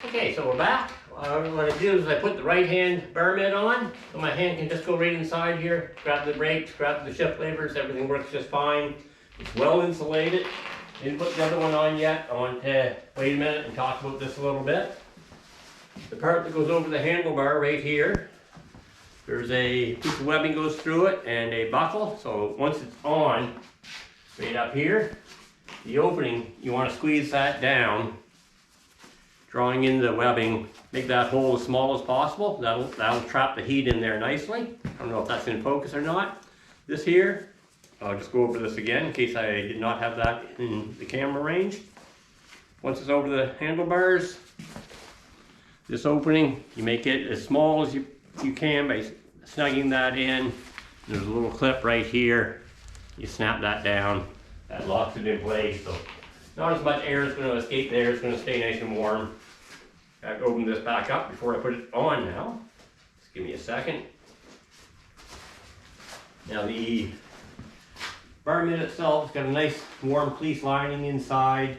Okay, so we're back. What I do is I put the right hand bar mitt on, so my hand can just go right inside here, grab the brakes, grab the shift levers, everything works just fine. It's well insulated. Didn't put the other one on yet. I want to wait a minute and talk about this a little bit. The part that goes over the handlebar right here, there's a piece of webbing goes through it and a buckle. So once it's on, right up here, the opening, you want to squeeze that down, drawing in the webbing, make that hole as small as possible. That'll trap the heat in there nicely. I don't know if that's in focus or not. This here, I'll just go over this again in case I did not have that in the camera range. Once it's over the handlebars, this opening, you make it as small as you can by snugging that in. There's a little clip right here. You snap that down. That locks it in place. So not as much air is going to escape there. It's going to stay nice and warm. I have to open this back up before I put it on now. Just give me a second. Now the bar mitt itself has got a nice warm fleece lining inside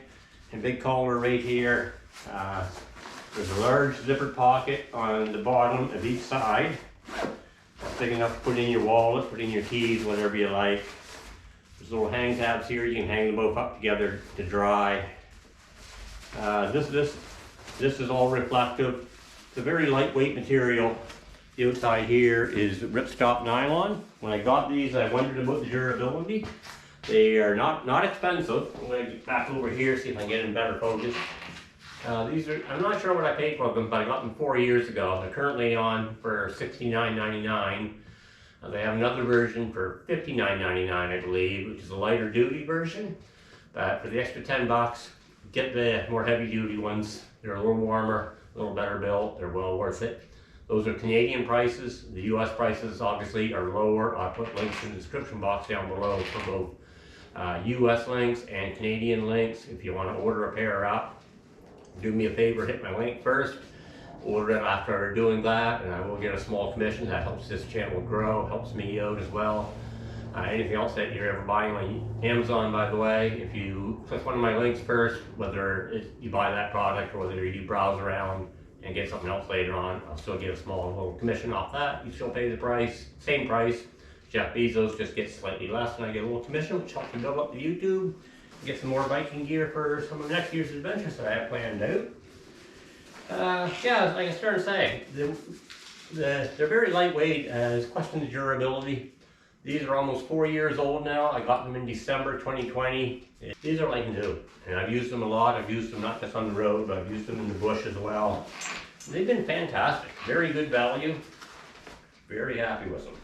and big collar right here. There's a large zipper pocket on the bottom of each side. That's big enough to put in your wallet, put in your keys, whatever you like. There's little hang tabs here. You can hang them both up together to dry. This is all reflective. It's a very lightweight material. The outside here is ripstop nylon. When I got these, I wondered about the durability. They are not expensive. I'm going to get back over here, see if I can get in better focus. I'm not sure what I paid for them, but I got them 4 years ago. They're currently on for $69.99. They have another version for $59.99, I believe, which is a lighter duty version. But for the extra 10 bucks, get the more heavy duty ones. They're a little warmer, a little better built. They're well worth it. Those are Canadian prices. The US prices obviously are lower. I'll put links in the description box down below for both US links and Canadian links. If you want to order a pair up, do me a favor, hit my link first. Order it after doing that, and I will get a small commission. That helps this channel grow, helps me out as well. Anything else that you're ever buying on Amazon, by the way, if you click one of my links first, whether you buy that product or whether you browse around and get something else later on, I'll still get a small little commission off that. You still pay the price, same price. Jeff Bezos just gets slightly less, and I get a little commission, which helps me build up the YouTube, get some more biking gear for some of next year's adventures that I have planned out. Yeah, like I started saying, they're very lightweight. As question the durability. These are almost 4 years old now. I got them in December 2020. These are like new, and I've used them a lot. I've used them not just on the road, but I've used them in the bush as well. They've been fantastic. Very good value. Very happy with them.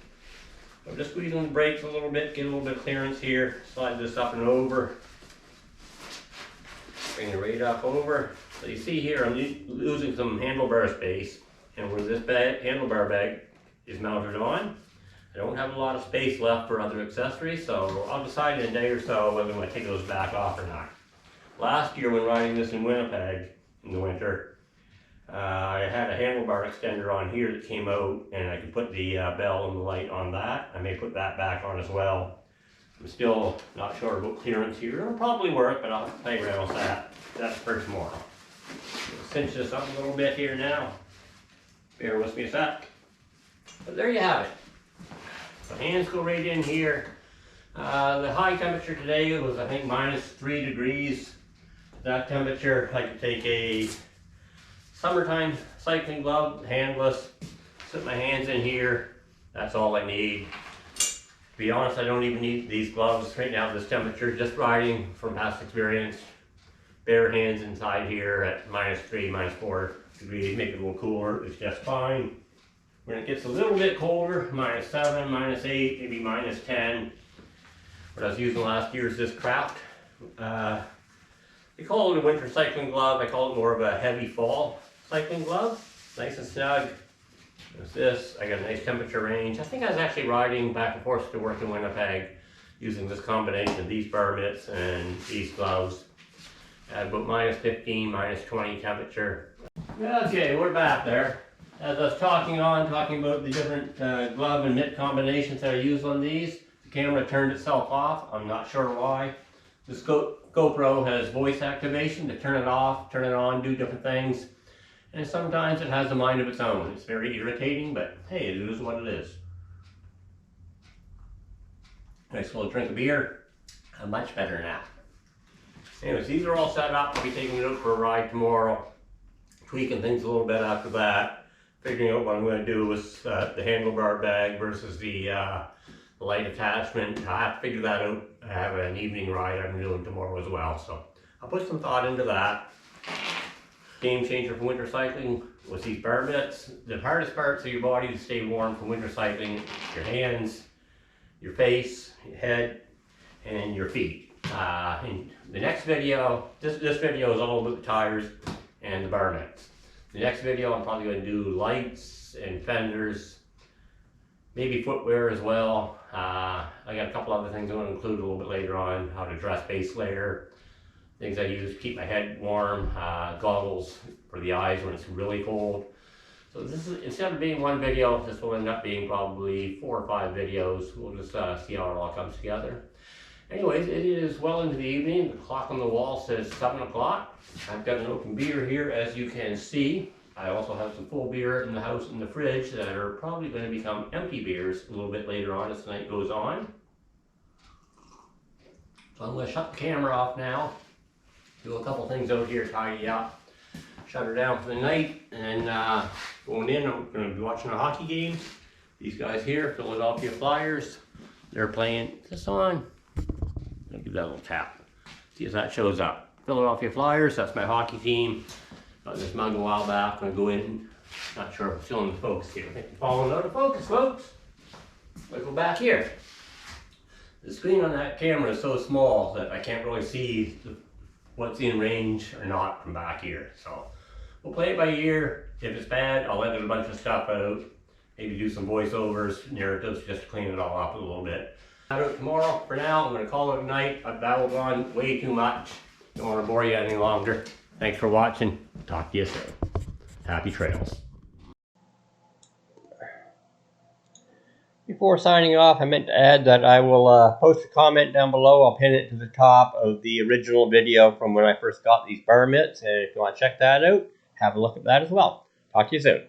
I'm just squeezing the brakes a little bit, get a little bit of clearance here. Slide this up and over. Bring it right up over. So you see here, I'm losing some handlebar space, and where this handlebar bag is mounted on, I don't have a lot of space left for other accessories, so I'll decide in a day or so whether I'm going to take those back off or not. Last year when riding this in Winnipeg in the winter, I had a handlebar extender on here that came out, and I could put the bell and the light on that. I may put that back on as well. I'm still not sure about clearance here. It'll probably work, but I'll play around with that. That's for tomorrow. Cinch this up a little bit here now. Bear with me a sec. But there you have it. The hands go right in here. The high temperature today was, I think, -3 degrees. That temperature, I could take a summertime cycling glove, handless, sit my hands in here. That's all I need. To be honest, I don't even need these gloves right now at this temperature, just riding from past experience. Bare hands inside here at -3, -4 degrees, make it a little cooler, it's just fine. When it gets a little bit colder, -7, -8, maybe -10. What I was using last year is this Craft. They call it a winter cycling glove. I call it more of a heavy fall cycling glove. Nice and snug. There's this. I got a nice temperature range. I think I was actually riding back and forth to work in Winnipeg using this combination of these bar mitts and these gloves. At about -15, -20 temperature. Okay, we're back there. As I was talking about the different glove and mitt combinations that I use on these, the camera turned itself off. I'm not sure why. This GoPro has voice activation to turn it off, turn it on, do different things. And sometimes it has a mind of its own. It's very irritating, but hey, it is what it is. Nice little drink of beer. I'm much better now. Anyways, these are all set up. I'll be taking it out for a ride tomorrow. Tweaking things a little bit after that. Figuring out what I'm going to do with the handlebar bag versus the light attachment. I have to figure that out. I have an evening ride I'm doing tomorrow as well. So I'll put some thought into that. Game changer for winter cycling was these bar mitts. The hardest parts of your body to stay warm for winter cycling: your hands, your face, your head, and your feet. In the next video, this video is all about the tires and the bar mitts. The next video I'm probably going to do lights and fenders, maybe footwear as well. I got a couple other things I'm going to include a little bit later on: how to dress base layer, things I use to keep my head warm, goggles for the eyes when it's really cold. So this is, instead of being one video, this will end up being probably 4 or 5 videos. We'll just see how it all comes together. Anyways, it is well into the evening. The clock on the wall says 7 o'clock. I've got an open beer here, as you can see. I also have some full beer in the house in the fridge that are probably going to become empty beers a little bit later on as the night goes on. So I'm going to shut the camera off now. Do a couple things out here, tidy up, shut her down for the night, and going in, I'm going to be watching a hockey game. These guys here, Philadelphia Flyers, they're playing this on. I'll give that a little tap. See if that shows up. Philadelphia Flyers, that's my hockey team. Got this mug a while back. I'm going to go in. Not sure if I'm still in the focus here. I think I'm falling out of focus, folks. Let's go back here. The screen on that camera is so small that I can't really see what's in range or not from back here. So we'll play it by ear. If it's bad, I'll edit a bunch of stuff out. Maybe do some voiceovers, narratives, just to clean it all up a little bit. Out tomorrow. For now, I'm going to call it a night. I've babbled on way too much. Don't want to bore you any longer. Thanks for watching. Talk to you soon. Happy trails. Before signing off, I meant to add that I will post a comment down below. I'll pin it to the top of the original video from when I first got these bar mitts. And if you want to check that out, have a look at that as well. Talk to you soon.